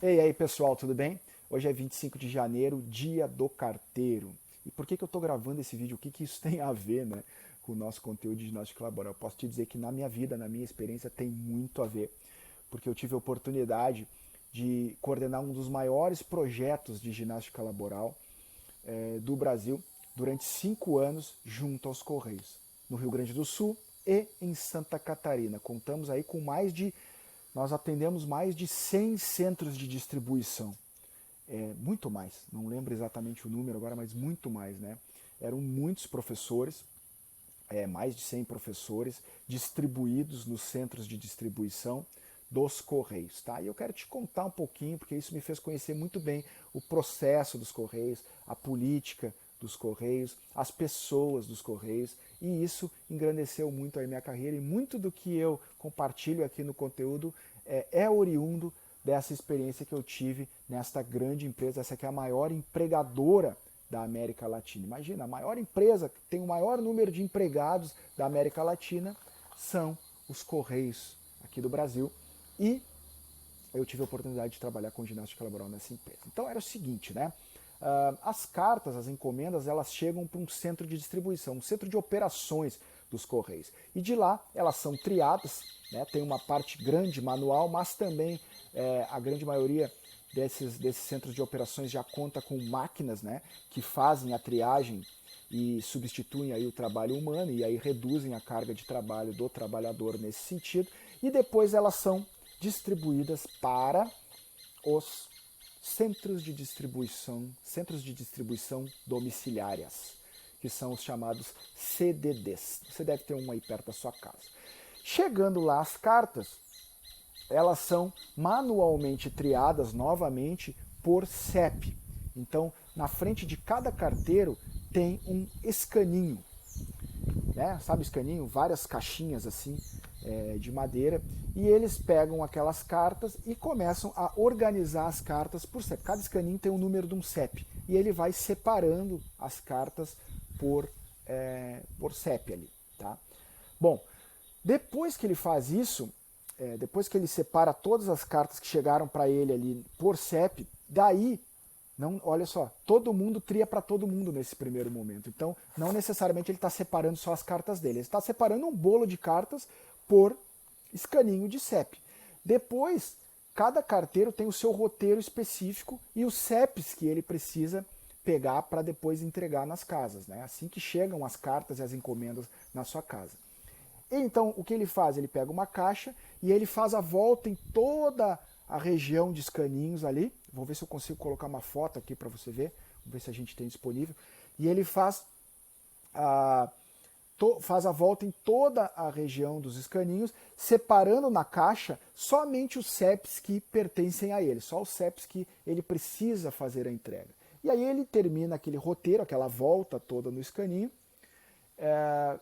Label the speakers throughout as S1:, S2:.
S1: E aí pessoal, tudo bem? Hoje é 25 de janeiro, dia do carteiro. E por que eu estou gravando esse vídeo? O que isso tem a ver, né, com o nosso conteúdo de ginástica laboral? Eu posso te dizer que na minha vida, na minha experiência, tem muito a ver. Porque eu tive a oportunidade de coordenar um dos maiores projetos de ginástica laboral do Brasil durante 5 anos junto aos Correios, no Rio Grande do Sul e em Santa Catarina. Contamos aí com nós atendemos mais de 100 centros de distribuição. Muito mais, não lembro exatamente o número agora, mas muito mais, né? Eram muitos professores, mais de 100 professores distribuídos nos centros de distribuição dos Correios, tá? E eu quero te contar um pouquinho, porque isso me fez conhecer muito bem o processo dos Correios, a política dos Correios, as pessoas dos Correios, e isso engrandeceu muito a minha carreira, e muito do que eu compartilho aqui no conteúdo é oriundo dessa experiência que eu tive nesta grande empresa, essa que é a maior empregadora da América Latina. Imagina, a maior empresa que tem o maior número de empregados da América Latina são os Correios aqui do Brasil, e eu tive a oportunidade de trabalhar com ginástica laboral nessa empresa. Então era o seguinte, né? As cartas, as encomendas, elas chegam para um centro de distribuição, um centro de operações dos Correios. E de lá elas são triadas, né? Tem uma parte grande manual, mas também a grande maioria desses centros de operações já conta com máquinas, né, que fazem a triagem e substituem aí o trabalho humano e aí reduzem a carga de trabalho do trabalhador nesse sentido. E depois elas são distribuídas para os centros de distribuição domiciliárias, que são os chamados CDDs. Você deve ter um aí perto da sua casa. Chegando lá as cartas, elas são manualmente triadas novamente por CEP. Então, na frente de cada carteiro tem um escaninho, né? Sabe o escaninho? Várias caixinhas assim de madeira, e eles pegam aquelas cartas e começam a organizar as cartas por CEP. Cada escaninho tem o número de um CEP e ele vai separando as cartas por CEP ali, tá? Bom, depois que ele faz isso, depois que ele separa todas as cartas que chegaram para ele ali por CEP, daí não, olha só, todo mundo tria para todo mundo nesse primeiro momento. Então, não necessariamente ele está separando só as cartas dele. Ele está separando um bolo de cartas por escaninho de CEP. Depois, cada carteiro tem o seu roteiro específico e os CEPs que ele precisa pegar para depois entregar nas casas, né? Assim que chegam as cartas e as encomendas na sua casa. Então, o que ele faz? Ele pega uma caixa e ele faz a volta em toda a região de escaninhos ali. Vou ver se eu consigo colocar uma foto aqui para você ver. Vamos ver se a gente tem disponível. E ele faz a volta em toda a região dos escaninhos, separando na caixa somente os CEPs que pertencem a ele, só os CEPs que ele precisa fazer a entrega. E aí ele termina aquele roteiro, aquela volta toda no escaninho,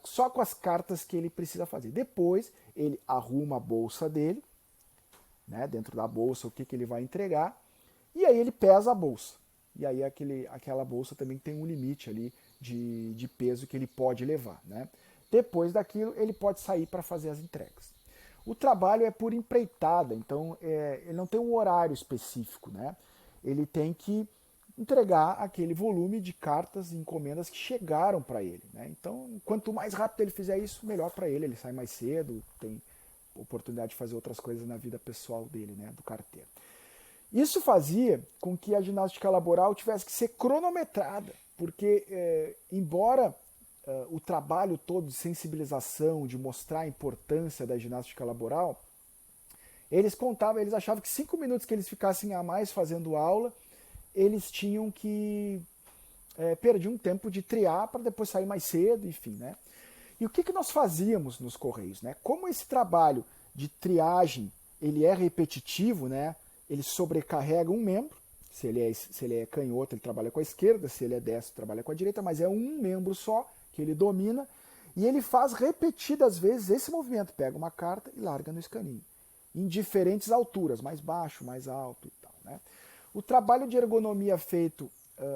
S1: só com as cartas que ele precisa fazer. Depois ele arruma a bolsa dele, né, dentro da bolsa o que ele vai entregar, e aí ele pesa a bolsa. E aí aquela bolsa também tem um limite ali de peso que ele pode levar, né? Depois daquilo ele pode sair para fazer as entregas. O trabalho é por empreitada, então ele não tem um horário específico, né? Ele tem que entregar aquele volume de cartas e encomendas que chegaram para ele, né? Então, quanto mais rápido ele fizer isso, melhor para ele. Ele sai mais cedo, tem oportunidade de fazer outras coisas na vida pessoal dele, né, do carteiro. Isso fazia com que a ginástica laboral tivesse que ser cronometrada, porque embora o trabalho todo de sensibilização, de mostrar a importância da ginástica laboral, eles achavam que 5 minutos que eles ficassem a mais fazendo aula, eles tinham que perder um tempo de triar para depois sair mais cedo, enfim, né? E o que nós fazíamos nos Correios, né? Como esse trabalho de triagem ele é repetitivo, né? Ele sobrecarrega um membro. Se ele é canhoto, ele trabalha com a esquerda. Se ele é destro, trabalha com a direita. Mas é um membro só que ele domina. E ele faz repetidas vezes esse movimento. Pega uma carta e larga no escaninho. Em diferentes alturas, mais baixo, mais alto e tal, né? O trabalho de ergonomia feito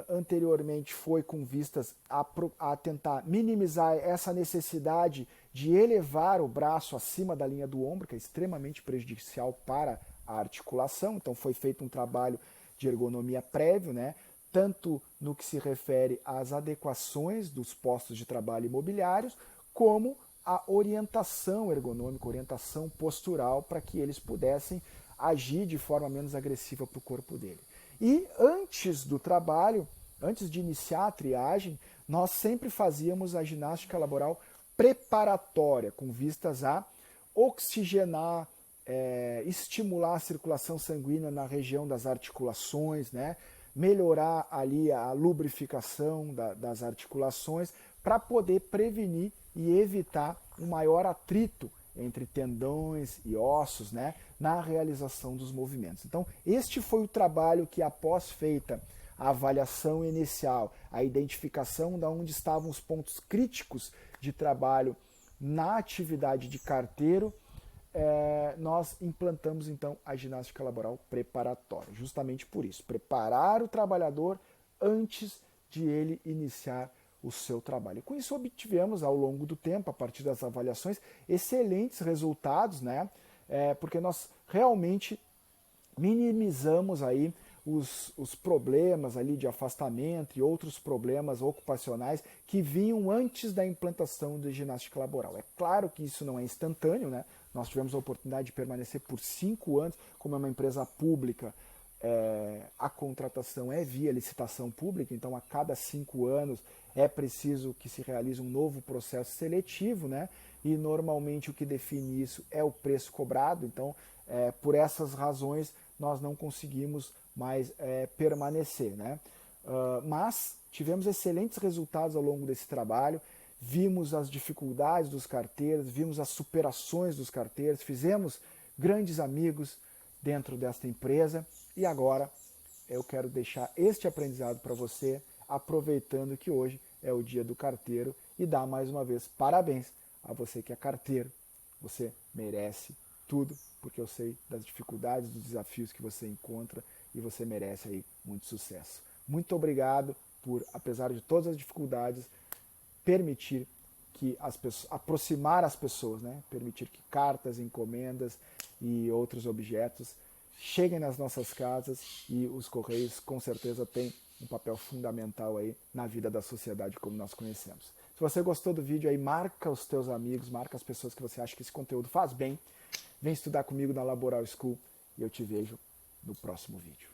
S1: anteriormente foi com vistas a tentar minimizar essa necessidade de elevar o braço acima da linha do ombro, que é extremamente prejudicial para a articulação, então foi feito um trabalho de ergonomia prévio, né? Tanto no que se refere às adequações dos postos de trabalho imobiliários, como a orientação ergonômica, orientação postural, para que eles pudessem agir de forma menos agressiva para o corpo dele. E antes do trabalho, antes de iniciar a triagem, nós sempre fazíamos a ginástica laboral preparatória, com vistas a oxigenar, estimular a circulação sanguínea na região das articulações, né? Melhorar ali a lubrificação das articulações para poder prevenir e evitar um maior atrito entre tendões e ossos, né, na realização dos movimentos. Então, este foi o trabalho que, após feita a avaliação inicial, a identificação de onde estavam os pontos críticos de trabalho na atividade de carteiro, nós implantamos então a ginástica laboral preparatória, justamente por isso, preparar o trabalhador antes de ele iniciar o seu trabalho. E com isso obtivemos ao longo do tempo, a partir das avaliações, excelentes resultados, né? Porque nós realmente minimizamos aí os problemas ali de afastamento e outros problemas ocupacionais que vinham antes da implantação da ginástica laboral. É claro que isso não é instantâneo, né? Nós tivemos a oportunidade de permanecer por 5 anos, como é uma empresa pública, a contratação é via licitação pública, então a cada 5 anos é preciso que se realize um novo processo seletivo, né? E normalmente o que define isso é o preço cobrado, então por essas razões nós não conseguimos mais permanecer, né? Mas tivemos excelentes resultados ao longo desse trabalho, vimos as dificuldades dos carteiros, vimos as superações dos carteiros, fizemos grandes amigos dentro desta empresa e agora eu quero deixar este aprendizado para você, aproveitando que hoje é o dia do carteiro e dar mais uma vez parabéns a você que é carteiro. Você merece tudo, porque eu sei das dificuldades, dos desafios que você encontra e você merece aí muito sucesso. Muito obrigado por, apesar de todas as dificuldades, permitir que as pessoas, aproximar as pessoas, né? Permitir que cartas, encomendas e outros objetos cheguem nas nossas casas, e os Correios com certeza têm um papel fundamental aí na vida da sociedade como nós conhecemos. Se você gostou do vídeo aí, marca os teus amigos, marca as pessoas que você acha que esse conteúdo faz bem. Vem estudar comigo na Laboral School e eu te vejo no próximo vídeo.